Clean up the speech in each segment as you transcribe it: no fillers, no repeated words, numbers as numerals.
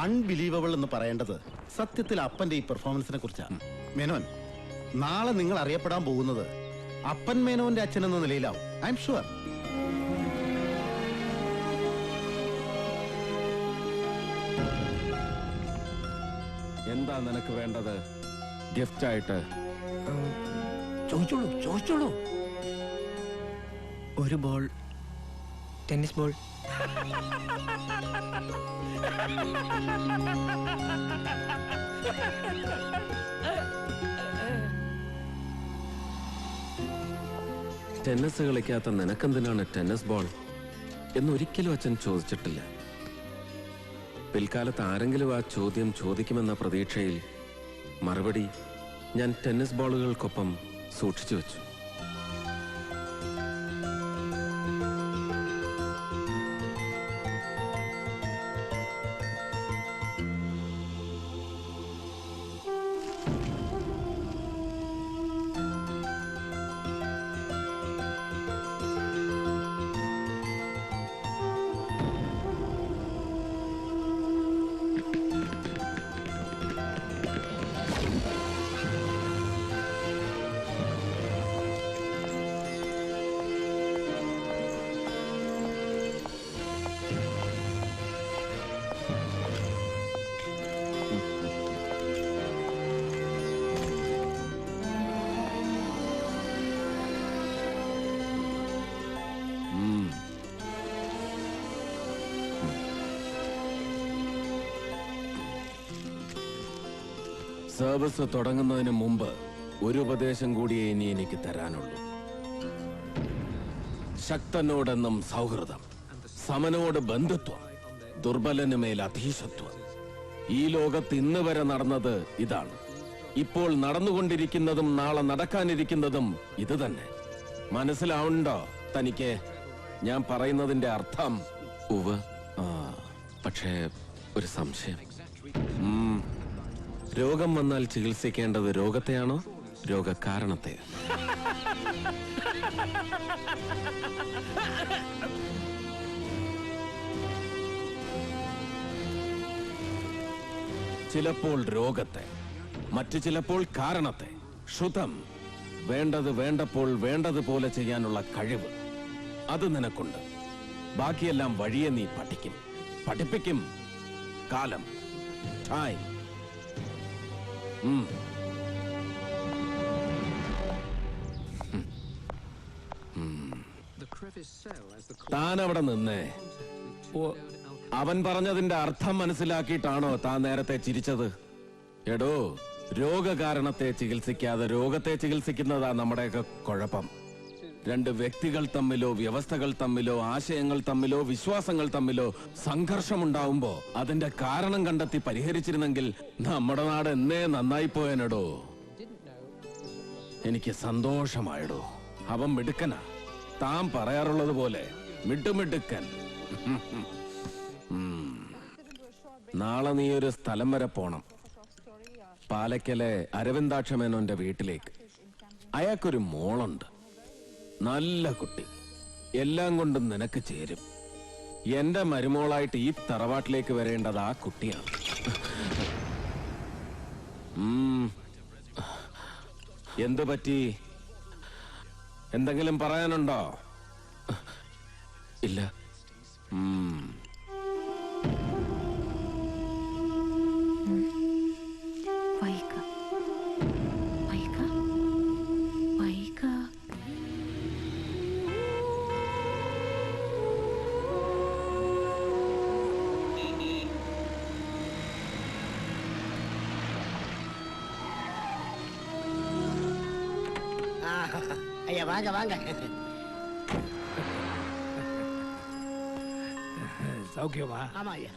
Unbelievable എന്ന് പറയേണ്ടത് സത്യത്തിൽ അപ്പന്റെ ഈ പെർഫോമൻസിനെ കുറിച്ചാണ്. മേനോൻ, നാളെ നിങ്ങൾ അറിയപ്പെടാൻ പോകുന്നത് അപ്പൻ മേനോന്റെ അച്ഛൻ എന്ന നിലയിലാവും. I am sure. എന്താ നിനക്ക് വേണ്ടത് ഗിഫ്റ്റ് ആയിട്ട്? ചോദിച്ചോളൂ. ഒരു ബോൾ, ടെന്നീസ് ബോൾ. ടെന്നീസ് കളിക്കാത്ത നിനക്കെന്തിനാണ് ടെന്നീസ് ബോൾ എന്നൊരിക്കലും അച്ഛൻ ചോദിച്ചിട്ടില്ല. പിൽക്കാലത്ത് ആരെങ്കിലും ആ ചോദ്യം ചോദിക്കുമെന്ന പ്രതീക്ഷയിൽ മറുപടി ഞാൻ ടെന്നീസ് ബോളുകൾക്കൊപ്പം സൂക്ഷിച്ചു വെച്ചു. സർവീസ് തുടങ്ങുന്നതിന് മുമ്പ് ഒരു ഉപദേശം കൂടിയേ ഇനി എനിക്ക് തരാനുള്ളൂ. ശക്തനോടെന്നും സൗഹൃദം, സമനോട് ബന്ധുത്വം, ദുർബലന് മേൽ അധീശത്വം. ഈ ലോകത്ത് ഇന്ന് വരെ നടന്നത് ഇതാണ്. ഇപ്പോൾ നടന്നുകൊണ്ടിരിക്കുന്നതും നാളെ നടക്കാനിരിക്കുന്നതും ഇത് തന്നെ. മനസ്സിലാവുണ്ടോ തനിക്ക് ഞാൻ പറയുന്നതിന്റെ അർത്ഥം? ഉവ്വ്. പക്ഷേ ഒരു സംശയം. രോഗം വന്നാൽ ചികിത്സിക്കേണ്ടത് രോഗത്തെയാണോ രോഗകാരണത്തെ? ചിലപ്പോൾ രോഗത്തെ, മറ്റു ചിലപ്പോൾ കാരണത്തെ. ശ്രുതം, വേണ്ടത് വേണ്ടപ്പോൾ വേണ്ടതുപോലെ ചെയ്യാനുള്ള കഴിവ് അത് നിനക്കുണ്ട്. ബാക്കിയെല്ലാം വഴിയെ നീ പഠിപ്പിക്കും. കാലം, ടൈം. താൻ അവിടെ നിന്നേ. അവൻ പറഞ്ഞതിന്റെ അർത്ഥം മനസ്സിലാക്കിയിട്ടാണോ താൻ നേരത്തെ ചിരിച്ചത്? എടോ, രോഗകാരണത്തെ ചികിത്സിക്കാതെ രോഗത്തെ ചികിത്സിക്കുന്നതാ നമ്മുടെയൊക്കെ കുഴപ്പം. രണ്ട് വ്യക്തികൾ തമ്മിലോ വ്യവസ്ഥകൾ തമ്മിലോ ആശയങ്ങൾ തമ്മിലോ വിശ്വാസങ്ങൾ തമ്മിലോ സംഘർഷമുണ്ടാവുമ്പോ അതിന്റെ കാരണം കണ്ടെത്തി പരിഹരിച്ചിരുന്നെങ്കിൽ നമ്മുടെ നാട് എന്നേ നന്നായിപ്പോയനടോ. എനിക്ക് സന്തോഷമായടോ. അവൻ മിടുക്കനാ. താൻ പറയാറുള്ളത് പോലെ മിടുമിടുക്കൻ. നാളെ നീ ഒരു സ്ഥലം വരെ പോണം. പാലക്കലെ അരവിന്ദാക്ഷമേനോന്റെ വീട്ടിലേക്ക്. അയാൾക്കൊരു മോളുണ്ട്. നല്ല കുട്ടി. എല്ലാം കൊണ്ടും നിനക്ക് ചേരും. എന്റെ മരുമോളായിട്ട് ഈ തറവാട്ടിലേക്ക് വരേണ്ടത് ആ കുട്ടിയാണ്. എന്തു പറ്റി? എന്തെങ്കിലും പറയാനുണ്ടോ? ഇല്ല. ஐயா வாங்க வாங்க. சௌக்கியமா? ஆமா ஐயா.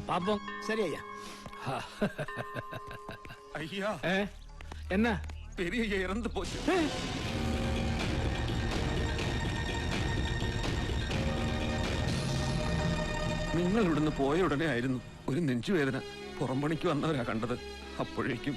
പാപ്പം சரி ஐயா. ஐயா என்ன பெரிய இறந்து போச்சு. നിങ്ങൾ ഇവിടുന്ന് പോയ ഉടനെ ആയിരുന്നു ഒരു നെഞ്ചുവേദന. പുറംപണിക്ക് വന്നവരാ കണ്ടത്. അപ്പോഴേക്കും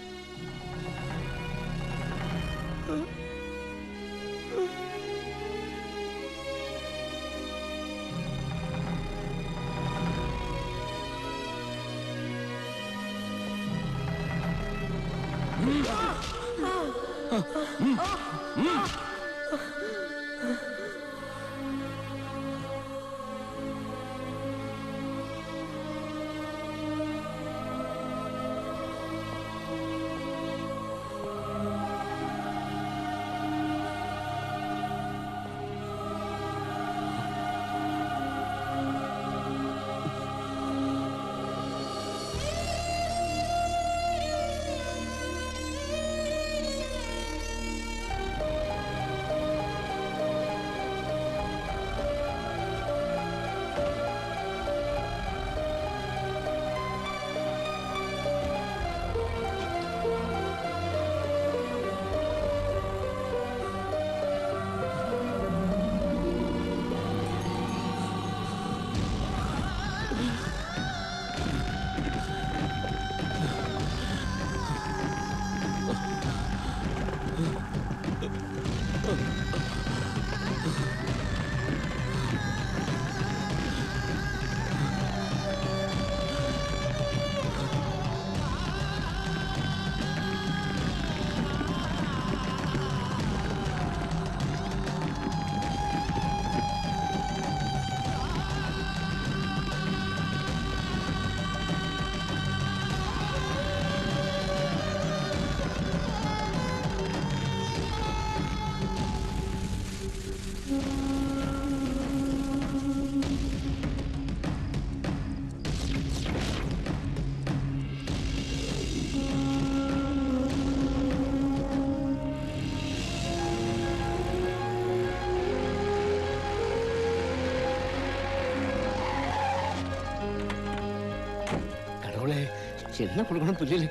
என்ன கொடுக்கணும் புரியல.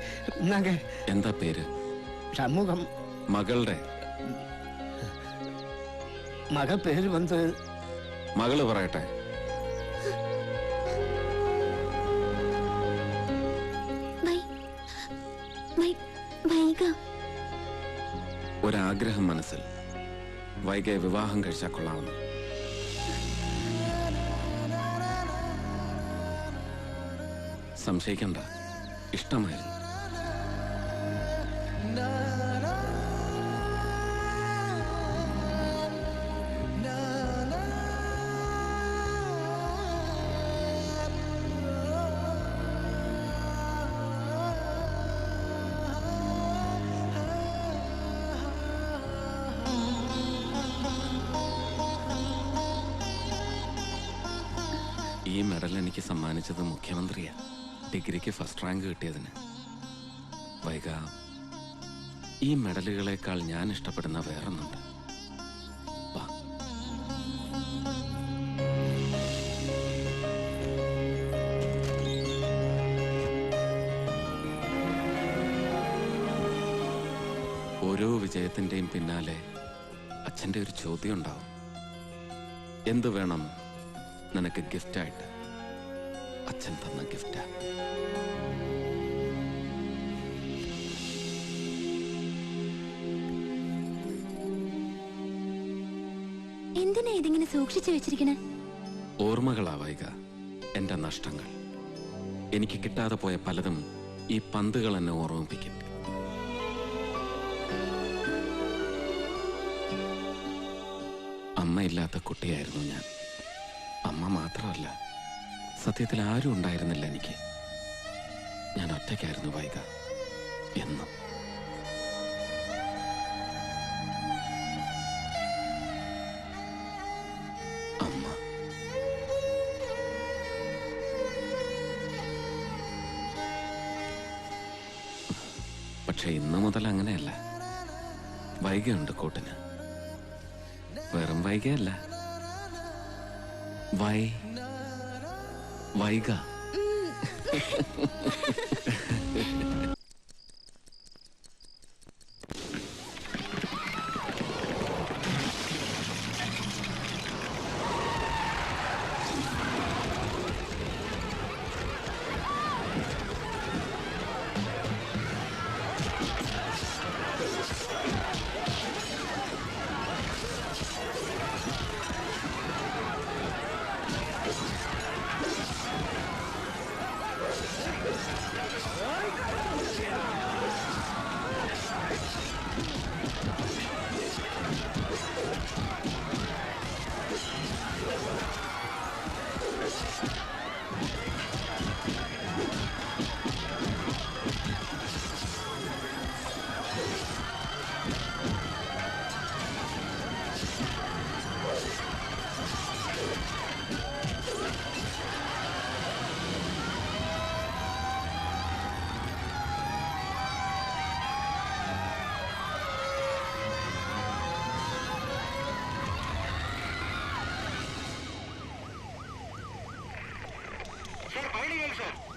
நாங்க എന്താ പേര്? சமூகம். മകളുടെ மக பேரு வந்து മകള് പറയട്ടെ. ഒരാഗ്രഹം മനസ്സിൽ. വൈകയെ വിവാഹം കഴിച്ചാൽ കൊള്ളാമെന്ന്. സംശയിക്കണ്ട, ഇഷ്ടമായിരുന്നു. ഈ മെഡൽ എനിക്ക് സമ്മാനിച്ചത് മുഖ്യമന്ത്രിയാ, ഡിഗ്രിക്ക് ഫസ്റ്റ് റാങ്ക് കിട്ടിയതിന്. വൈക, ഈ മെഡലുകളെക്കാൾ ഞാൻ ഇഷ്ടപ്പെടുന്ന വേറൊന്നുണ്ട്. വാ. ഓരോ വിജയത്തിന്റെയും പിന്നാലെ അച്ഛൻ്റെ ഒരു ചോദ്യം ഉണ്ടാവും. എന്തു വേണം നിനക്ക് ഗിഫ്റ്റായിട്ട്? അച്ഛൻ തന്ന ഗിഫ്റ്റാ. എന്തിനാ ഇതിങ്ങനെ സൂക്ഷിച്ചു വെച്ചിരിക്കണേ? ഓർമ്മകളാ വൈക, എന്റെ നഷ്ടങ്ങൾ. എനിക്ക് കിട്ടാതെ പോയ പലതും ഈ പന്തുകൾ എന്നെ ഓർമ്മിപ്പിക്കും. അമ്മയില്ലാത്ത കുട്ടിയായിരുന്നു ഞാൻ. അമ്മ മാത്രമല്ല, സത്യത്തിൽ ആരും ഉണ്ടായിരുന്നില്ല എനിക്ക്. ഞാൻ ഒറ്റയ്ക്കായിരുന്നു വൈക, എന്നും. അമ്മ. പക്ഷെ ഇന്നു മുതൽ അങ്ങനെയല്ല. വൈകയുണ്ട് കൂട്ടിന്. വെറും വൈകയല്ല, വൈക.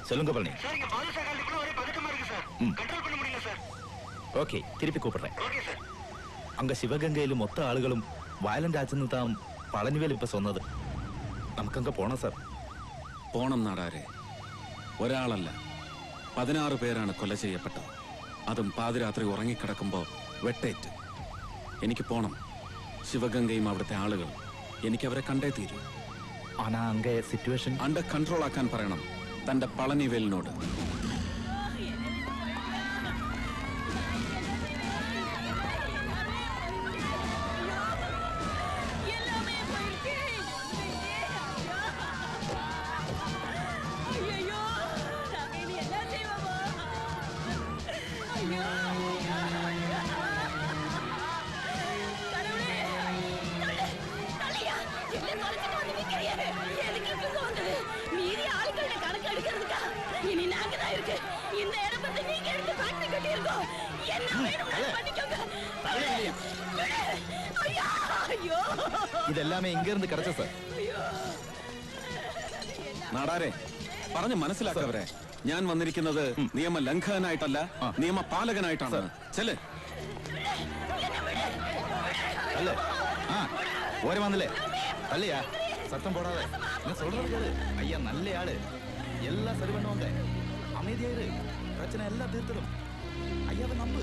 சொல்லுங்க பழனி. ஓகே, திருப்பி கூப்பிடுறேன். அங்க சிவகங்கையில் மொத்த ஆளுகளும் വയലന്റ് ആച്ചെന്ന് താൻ പളനിവേൽ ഇപ്പൊ സ്വന്നത്. നമുക്കങ്ങ് പോണം സാർ. പോണം നാടാരെ. ഒരാളല്ല 16 പേരാണ് കൊല ചെയ്യപ്പെട്ടത്. അതും പാതിരാത്രി ഉറങ്ങിക്കിടക്കുമ്പോൾ വെട്ടേറ്റ്. എനിക്ക് പോണം. ശിവഗംഗയും അവിടുത്തെ ആളുകൾ എനിക്കവരെ കണ്ടേ തീരൂ. ആനാ അങ്ങേ സിറ്റുവേഷൻ അണ്ടർ കൺട്രോൾ ആക്കാൻ പറയണം തന്റെ പളനിവേലിനോട്. ഇതെല്ലാമേ ഇങ്ങിരുന്ന് കിടച്ച സാർ. നാടാരെ പറഞ്ഞ് മനസ്സിലാക്കവരെ. ഞാൻ വന്നിരിക്കുന്നത് നിയമ ലംഘകനായിട്ടല്ല, നിയമപാലകനായിട്ടാണ്. ചെല്. അല്ലേ? ആ ഓരെ വന്നില്ലേ? അല്ലയാ சத்தம் போடாத. நான் சொல்றது கேளு. ஐயா நல்ல ஆளு, எல்லாம் சரி பண்ணுவாங்க. அமைதியாயிரு, பிரச்சனை எல்லாம் தீர்த்துடும். ஐயாவை நம்பு.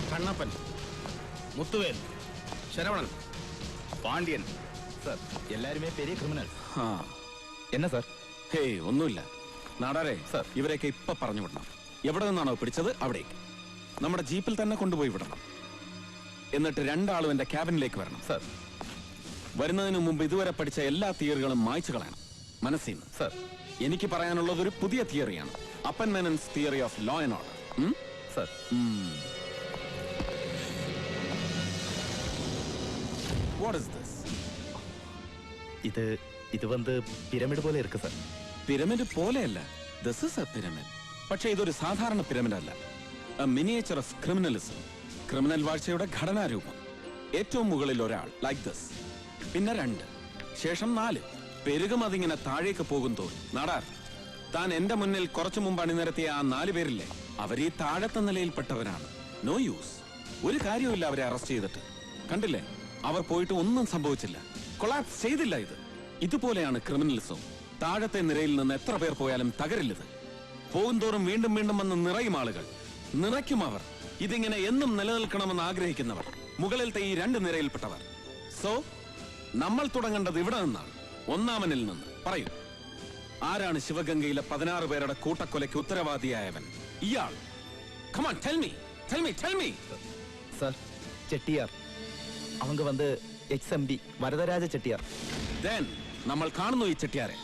കണ്ണപ്പൻ, മുത്തുവേൽ, ശരവണൻ, പാണ്ഡ്യൻ. സാർ എല്ലാരുമേ പെരിയ ക്രിമിനൽ. എന്നാ സാർ? ഹേയ് ഒന്നുമില്ല നാടാരെ. സാർ ഇവരെയൊക്കെ ഇപ്പൊ പറഞ്ഞു വിടണം. എവിടെ നിന്നാണോ പിടിച്ചത് അവിടേക്ക് നമ്മുടെ ജീപ്പിൽ തന്നെ കൊണ്ടുപോയി വിടണം. എന്നിട്ട് രണ്ടാളും എന്റെ ക്യാബിനിലേക്ക് വരണം. സാർ വരുന്നതിന് മുമ്പ് ഇതുവരെ പഠിച്ച എല്ലാ തിയറികളും മായ്ച്ചു കളയണം മനസ്സിൽ നിന്ന്. സാർ എനിക്ക് പറയാനുള്ളത് ഒരു പുതിയ തിയറിയാണ്. അപ്പൻ Menon's theory of law and order. Sir What is this? ഇത് വന്ന് പിരമിഡ് പോലെ ഇருக்கு സാർ. പിരമിഡ് പോലെയല്ല. This is a pyramid. പക്ഷേ ഇതൊരു സാധാരണ പിരമിഡ് അല്ല. A miniature of criminalism. Criminal വാഴ്ചയുടെ ഘടനാരൂപം. ഏറ്റവും മുകളിൽ ഒരാൾ ലൈക്ക് ദിസ്, പിന്നെ 2, ശേഷം 4. പെരുകും അതിങ്ങനെ താഴേക്ക് പോകും തോറും. നാടാർ, താൻ എന്റെ മുന്നിൽ കുറച്ചു മുമ്പ് അണിനിരത്തിയ ആ 4 പേരില്ലേ, അവർ ഈ താഴത്തെ നിലയിൽപ്പെട്ടവരാണ്. No use. ഒരു കാര്യവുമില്ല അവരെ അറസ്റ്റ് ചെയ്തിട്ട്. കണ്ടില്ലേ, അവർ പോയിട്ട് ഒന്നും സംഭവിച്ചില്ല. കൊളാപ്സ് ചെയ്തില്ല. ഇതുപോലെയാണ് ക്രിമിനലിസം. താഴത്തെ നിരയിൽ നിന്ന് എത്ര പേർ പോയാലും തകരില്ലത്. പോകുന്തോറും വീണ്ടും വീണ്ടും വന്ന് നിറയും ആളുകൾ. നിറയ്ക്കും അവർ. ഇതിങ്ങനെ എന്നും നിലനിൽക്കണമെന്ന് ആഗ്രഹിക്കുന്നവർ. മുകളിലത്തെ ഈ 2 നിരയിൽപ്പെട്ടവർ. സോ നമ്മൾ തുടങ്ങേണ്ടത് ഇവിടെ നിന്നാണ്, ഒന്നാമനിൽ നിന്ന്. പറയൂ, ആരാണ് ശിവഗംഗയിലെ 16 പേരുടെ കൂട്ടക്കൊലയ്ക്ക് ഉത്തരവാദിയായവൻ? ഇയാൾ. Come on, tell me. Sir Chettiar. அவங்க வந்து XMD വരദരാജ ചെട്ടിയാർ. Then നമ്മൾ കാണുന്നു ഈ ചെട്ടിയാരെ.